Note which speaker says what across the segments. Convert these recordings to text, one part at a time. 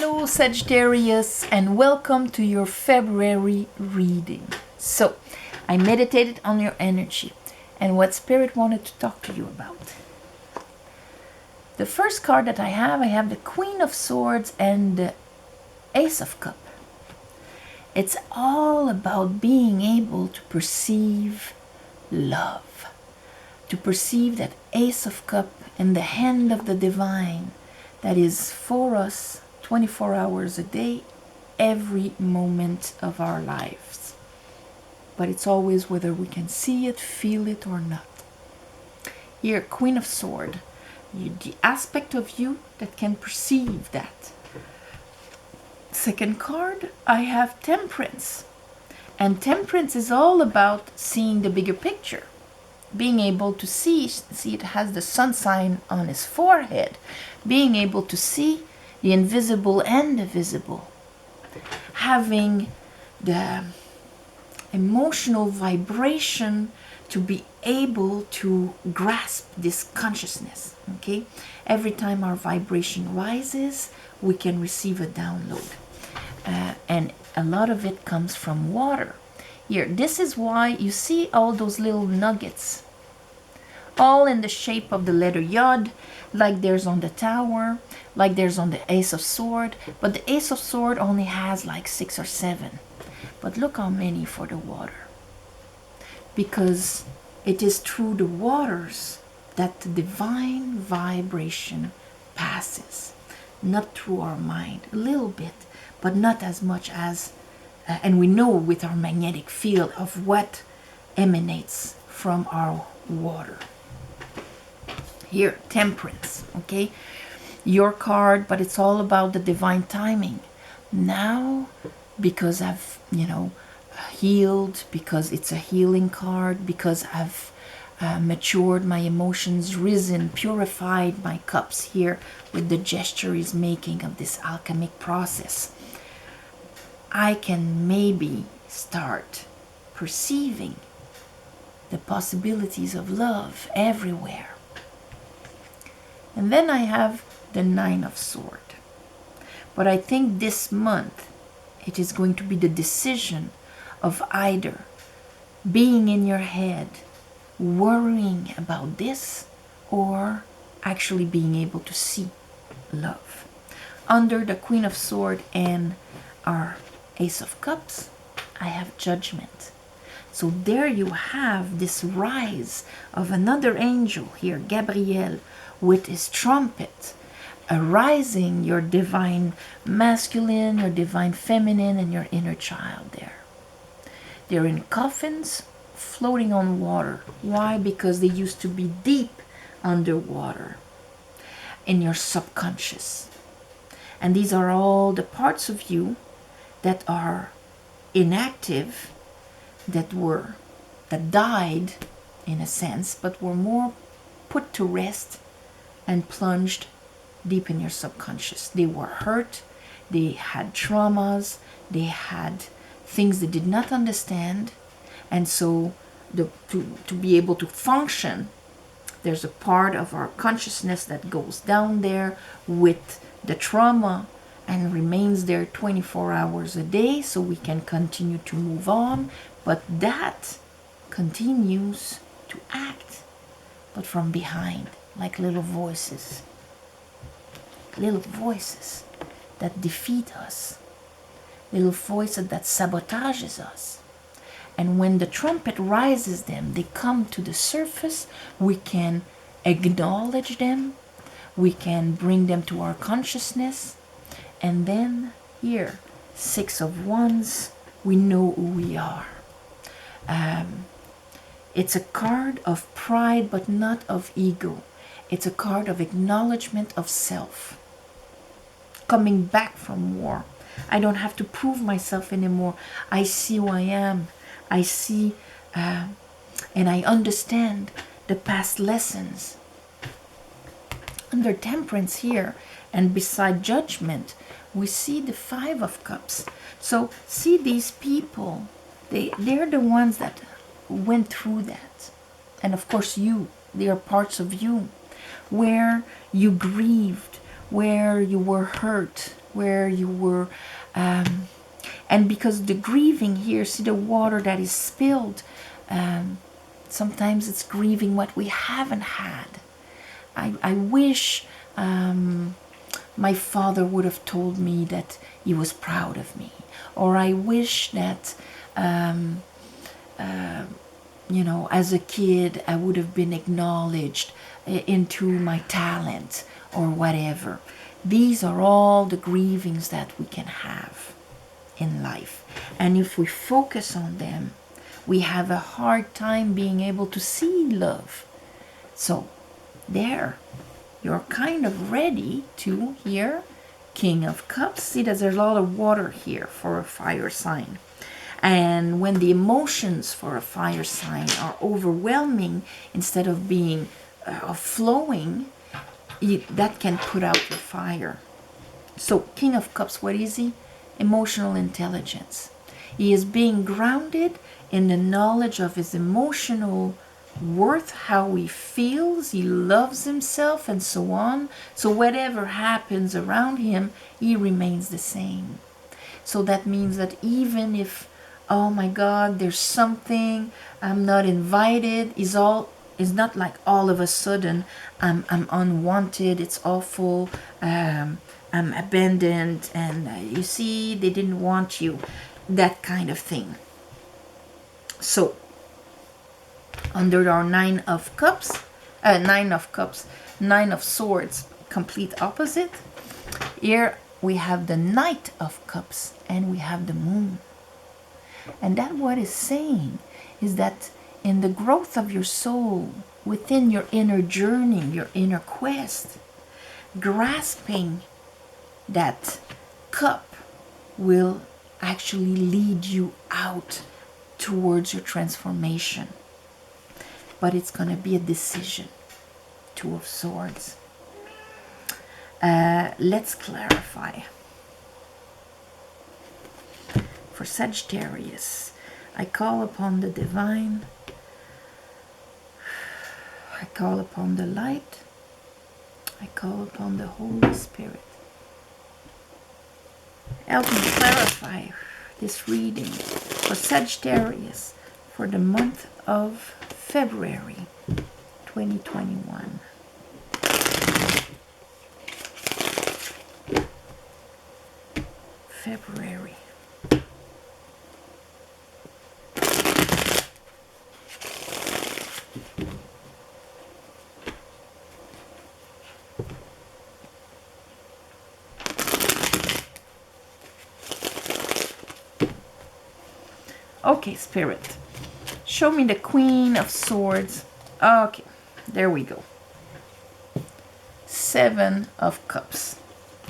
Speaker 1: Hello Sagittarius, and welcome to your February reading. So, I meditated on your energy and what Spirit wanted to talk to you about. The first card that I have the Queen of Swords and the Ace of Cups. It's all about being able to perceive love, to perceive that Ace of Cups in the hand of the divine that is for us 24 hours a day, every moment of our lives. But it's always whether we can see it, feel it, or not. Here, Queen of Swords, the aspect of you that can perceive that. Second card, I have Temperance. And Temperance is all about seeing the bigger picture. Being able to see it has the sun sign on his forehead. Being able to see the invisible and the visible. Having the emotional vibration to be able to grasp this consciousness. Okay? Every time our vibration rises, we can receive a download. And a lot of it comes from water. Here, this is why you see all those little nuggets, all in the shape of the letter Yod, like there's on the tower, like there's on the Ace of Swords, but the Ace of Swords only has like 6 or 7. But look how many for the water. Because it is through the waters that the divine vibration passes. Not through our mind, a little bit, but not as much as, and we know with our magnetic field of what emanates from our water. Here, Temperance, okay? Your card, but it's all about the divine timing. Now, because I've, healed, because it's a healing card, because I've matured my emotions, risen, purified my cups here with the gesture he's making of this alchemic process, I can maybe start perceiving the possibilities of love everywhere. And then I have the Nine of Swords. But I think this month it is going to be the decision of either being in your head, worrying about this, or actually being able to see love. Under the Queen of Swords and our Ace of Cups, I have Judgment. So there you have this rise of another angel here, Gabriel, with his trumpet, arising your divine masculine, your divine feminine, and your inner child there. They're in coffins floating on water. Why? Because they used to be deep underwater in your subconscious. And these are all the parts of you that are inactive, that died in a sense, but were more put to rest and plunged deep in your subconscious. They were hurt, they had traumas, they had things they did not understand, and so to be able to function, there's a part of our consciousness that goes down there with the trauma and remains there 24 hours a day so we can continue to move on, but that continues to act, but from behind, like little voices that defeat us, little voices that sabotages us. And when the trumpet rises them, they come to the surface, we can acknowledge them, we can bring them to our consciousness, and then here, 6 of Wands, we know who we are. It's a card of pride, but not of ego. It's a card of acknowledgement of self. Coming back from war. I don't have to prove myself anymore. I see who I am. I see and I understand the past lessons. Under Temperance here, and beside Judgment, we see the 5 of Cups. So see these people, they're the ones that went through that. And of course they are parts of you, where you grieved, where you were hurt, where you were, and because the grieving here, see the water that is spilled, sometimes it's grieving what we haven't had. I wish my father would have told me that he was proud of me, or I wish that you know, as a kid I would have been acknowledged into my talent or whatever. These are all the grievings that we can have in life, and if we focus on them, we have a hard time being able to see love. So there, you're kind of ready to here, King of Cups. See that there's a lot of water here for a fire sign. And when the emotions for a fire sign are overwhelming instead of being flowing, that can put out your fire. So King of Cups, what is he? Emotional intelligence. He is being grounded in the knowledge of his emotional worth, how he feels, he loves himself, and so on. So whatever happens around him, he remains the same. So that means that even if, oh my God, there's something, I'm not invited, it's not like all of a sudden I'm unwanted, it's awful, I'm abandoned, and you see, they didn't want you, that kind of thing. So under our Nine of Swords, complete opposite, here we have the Knight of Cups and we have the Moon. And that what is saying is that in the growth of your soul, within your inner journey, your inner quest, grasping that cup will actually lead you out towards your transformation. But it's going to be a decision. Two of Swords. Let's clarify. For Sagittarius, I call upon the divine. I call upon the light. I call upon the Holy Spirit. Help me clarify this reading for Sagittarius for the month of February 2021. February. Okay, Spirit, show me the Queen of Swords. Okay, there we go. Seven of Cups.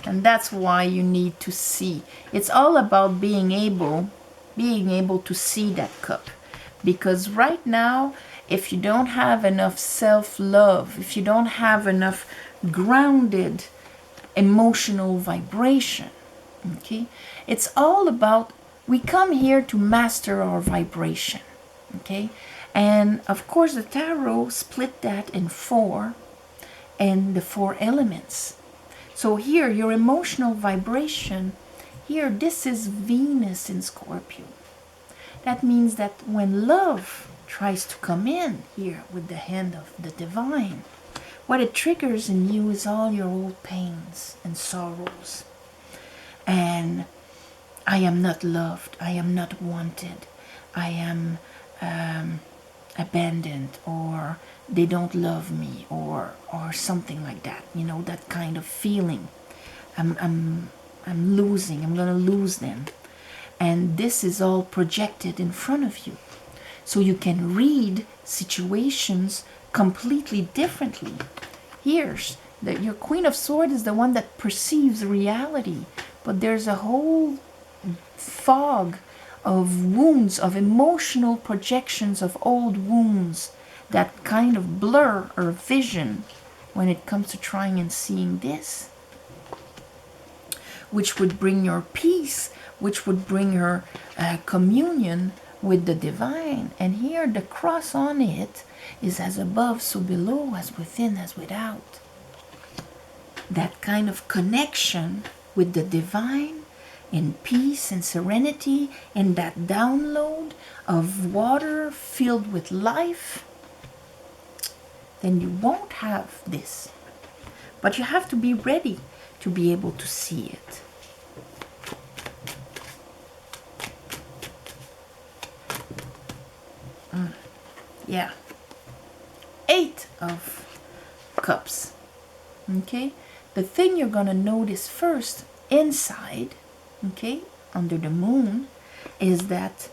Speaker 1: And that's why you need to see. It's all about being able to see that cup. Because right now, if you don't have enough self-love, if you don't have enough grounded emotional vibration, okay, it's all about, we come here to master our vibration, okay? And of course the tarot split that in four, and the four elements. So here, your emotional vibration, here, this is Venus in Scorpio. That means that when love tries to come in here with the hand of the divine, what it triggers in you is all your old pains and sorrows. And I am not loved, I am not wanted, I am abandoned, or they don't love me, or something like that, you know, that kind of feeling. I'm losing, I'm gonna lose them. And this is all projected in front of you. So you can read situations completely differently. Here's your Queen of Swords is the one that perceives reality, but there's a whole fog of wounds, of emotional projections of old wounds that kind of blur our vision when it comes to trying and seeing this, which would bring your peace, which would bring her communion with the divine. And here the cross on it is as above, so below, as within, as without. That kind of connection with the divine, in peace and serenity, in that download of water filled with life, then you won't have this. But you have to be ready to be able to see it. Yeah. 8 of Cups. Okay? The thing you're going to notice first inside, okay, under the moon, is that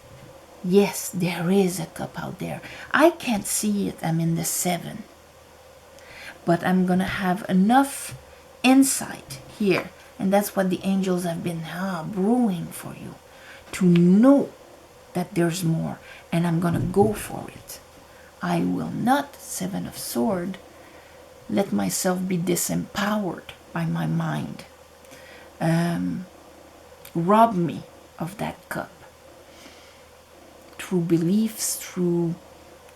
Speaker 1: yes, there is a cup out there. I can't see it. I'm in the 7. But I'm going to have enough insight here. And that's what the angels have been brewing for you. To know that there's more. And I'm going to go for it. I will not, 7 of Swords, let myself be disempowered by my mind. Rob me of that cup. Through beliefs, through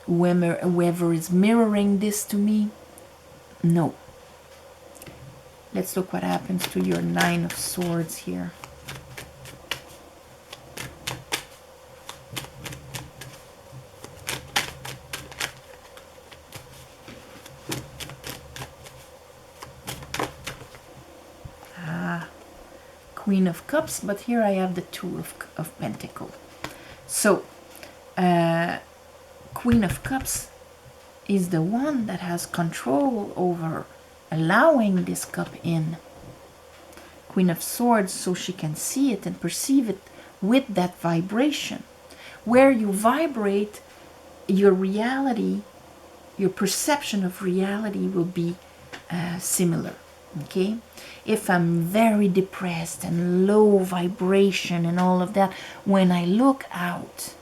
Speaker 1: whoever is mirroring this to me. No. Let's look what happens to your 9 of Swords here. Queen of Cups, but here I have the 2 of Pentacles. So, Queen of Cups is the one that has control over allowing this cup in. Queen of Swords, so she can see it and perceive it with that vibration. Where you vibrate, your reality, your perception of reality will be similar. Okay? If I'm very depressed and low vibration and all of that, when I look out,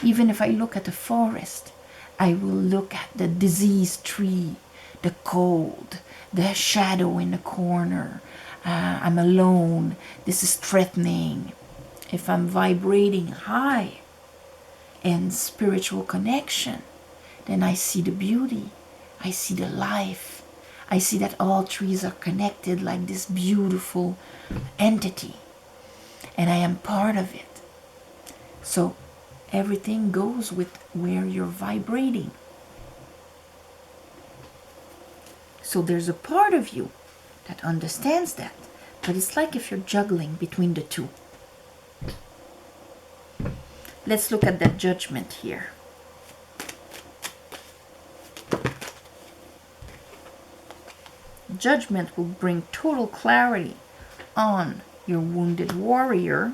Speaker 1: even if I look at the forest, I will look at the diseased tree, the cold, the shadow in the corner. I'm alone. This is threatening. If I'm vibrating high in spiritual connection, then I see the beauty. I see the life. I see that all trees are connected like this beautiful entity. And I am part of it. So everything goes with where you're vibrating. So there's a part of you that understands that. But it's like if you're juggling between the two. Let's look at that Judgment here. Judgment will bring total clarity on your wounded warrior.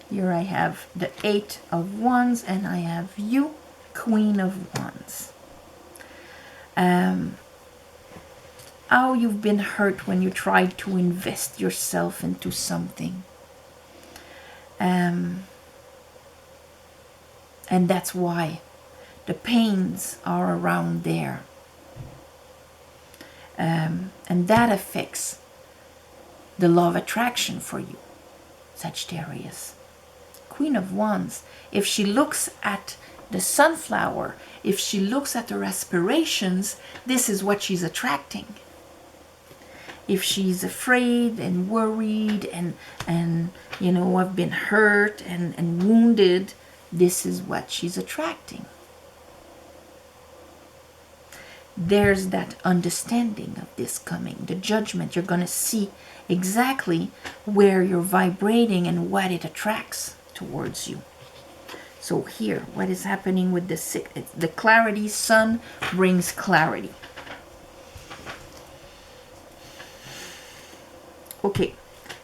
Speaker 1: Here I have the 8 of Wands and I have you, Queen of Wands. How you've been hurt when you tried to invest yourself into something. And that's why the pains are around there. And that affects the law of attraction for you, Sagittarius. Queen of Wands, if she looks at the sunflower, if she looks at her aspirations, this is what she's attracting. If she's afraid and worried and you know, I've been hurt and wounded, this is what she's attracting. There's that understanding of this coming, the Judgment. You're going to see exactly where you're vibrating and what it attracts towards you. So here, what is happening with the clarity? Sun brings clarity. Okay,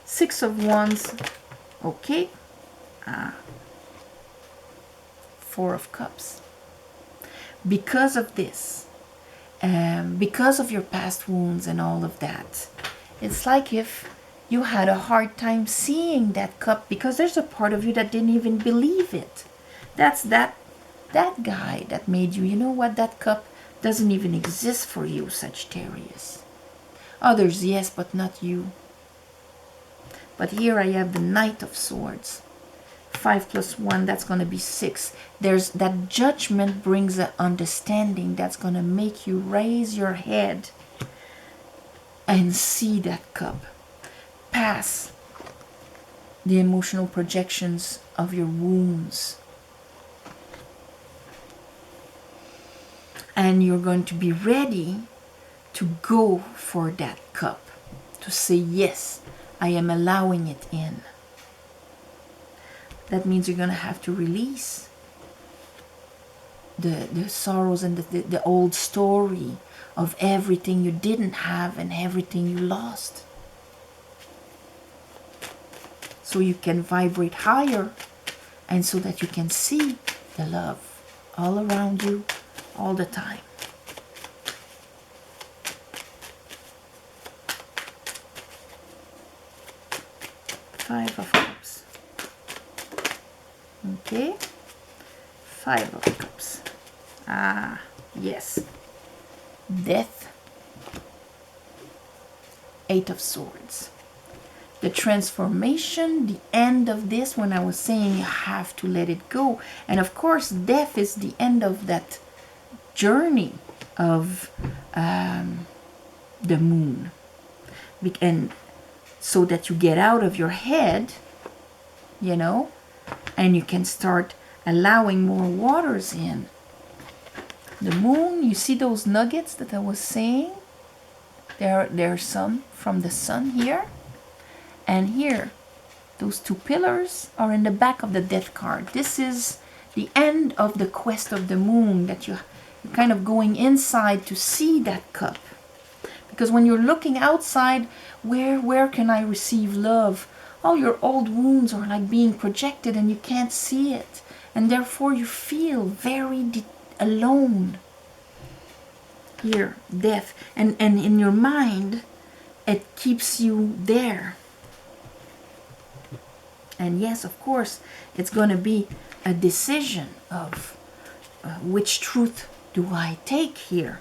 Speaker 1: 6 of Wands. Okay. 4 of Cups. Because of this, because of your past wounds and all of that, it's like if you had a hard time seeing that cup because there's a part of you that didn't even believe it. That's that guy that made you, you know what, that cup doesn't even exist for you, Sagittarius. Others, yes, but not you. But here I have the Knight of Swords. 5 plus 1, that's going to be 6. There's that Judgment brings an understanding that's going to make you raise your head and see that cup pass the emotional projections of your wounds. And you're going to be ready to go for that cup, to say, yes, I am allowing it in. That means you're going to have to release the sorrows and the old story of everything you didn't have and everything you lost. So you can vibrate higher, and so that you can see the love all around you all the time. Five of Cups. Okay. Five of Cups. Ah, yes. Death. Eight of Swords. The transformation, the end of this, when I was saying you have to let it go. And of course, death is the end of that journey of the moon. And so that you get out of your head, you know, and you can start allowing more waters in. The moon, you see those nuggets that I was saying? There are some from the sun here. And here, those two pillars are in the back of the death card. This is the end of the quest of the moon, that you're kind of going inside to see that cup. Because when you're looking outside, where can I receive love? All your old wounds are like being projected and you can't see it. And therefore you feel very alone. Here, death. And in your mind, it keeps you there. And yes, of course, it's going to be a decision of which truth do I take here?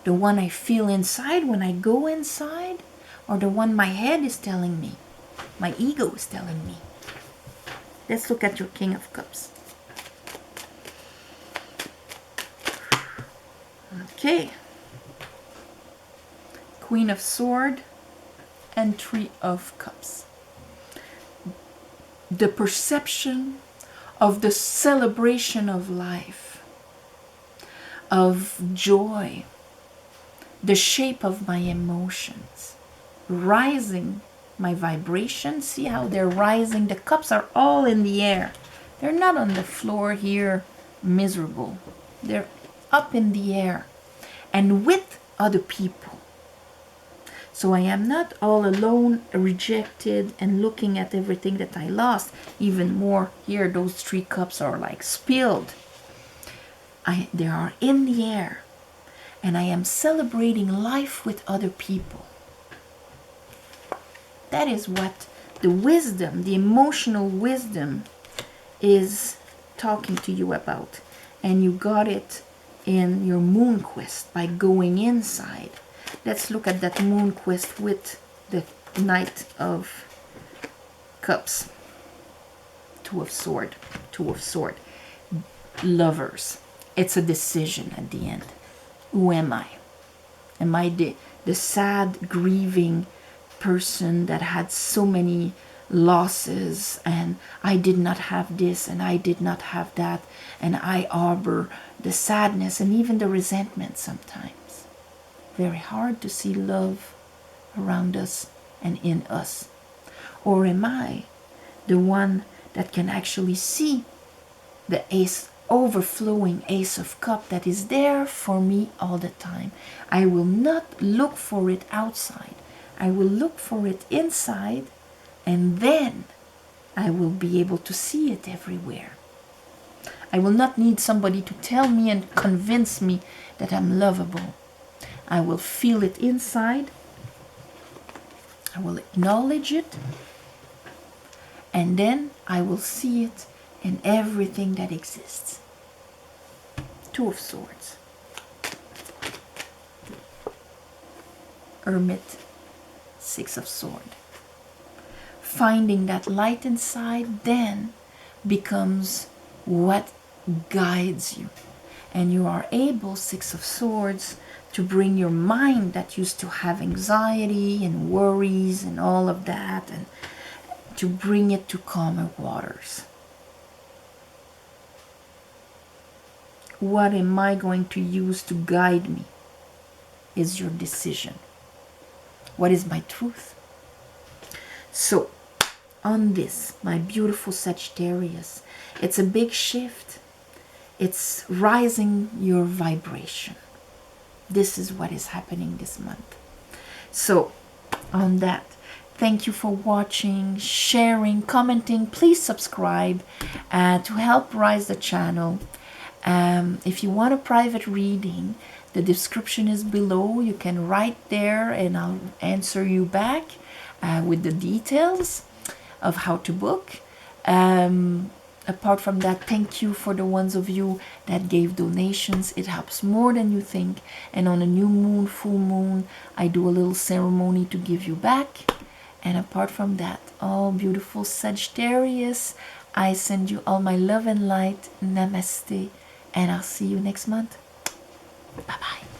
Speaker 1: The one I feel inside when I go inside, or the one my head is telling me, my ego is telling me? Let's look at your King of Cups. Okay. Queen of Swords and Three of Cups. The perception of the celebration of life, of joy, the shape of my emotions, rising my vibration. See how they're rising? The cups are all in the air. They're not on the floor here, miserable. They're up in the air and with other people. So I am not all alone, rejected, and looking at everything that I lost. Even more here, those three cups are like spilled. They are in the air. And I am celebrating life with other people. That is what the wisdom, the emotional wisdom, is talking to you about. And you got it in your moon quest by going inside. Let's look at that moon quest with the Knight of Cups. Two of Swords. Two of Swords. Lovers. It's a decision at the end. Who am I? Am I the sad, grieving person that had so many losses, and I did not have this and I did not have that, and I harbor the sadness and even the resentment sometimes? Very hard to see love around us and in us. Or am I the one that can actually see the overflowing Ace of Cups that is there for me all the time? I will not look for it outside. I will look for it inside, and then I will be able to see it everywhere. I will not need somebody to tell me and convince me that I'm lovable. I will feel it inside. I will acknowledge it. And then I will see it in everything that exists. Two of Swords. Hermit. Six of Swords. Finding that light inside then becomes what guides you. And you are able, Six of Swords, to bring your mind that used to have anxiety and worries and all of that, and to bring it to calmer waters. What am I going to use to guide me is your decision. What is my truth? So, on this, my beautiful Sagittarius, it's a big shift. It's rising your vibration. This is what is happening this month. So, on that, thank you for watching, sharing, commenting. Please subscribe to help rise the channel. If you want a private reading, the description is below. You can write there and I'll answer you back with the details of how to book. Apart from that, thank you for the ones of you that gave donations. It helps more than you think. And on a new moon, full moon, I do a little ceremony to give you back. And apart from that, all beautiful Sagittarius, I send you all my love and light. Namaste. And I'll see you next month. Bye-bye.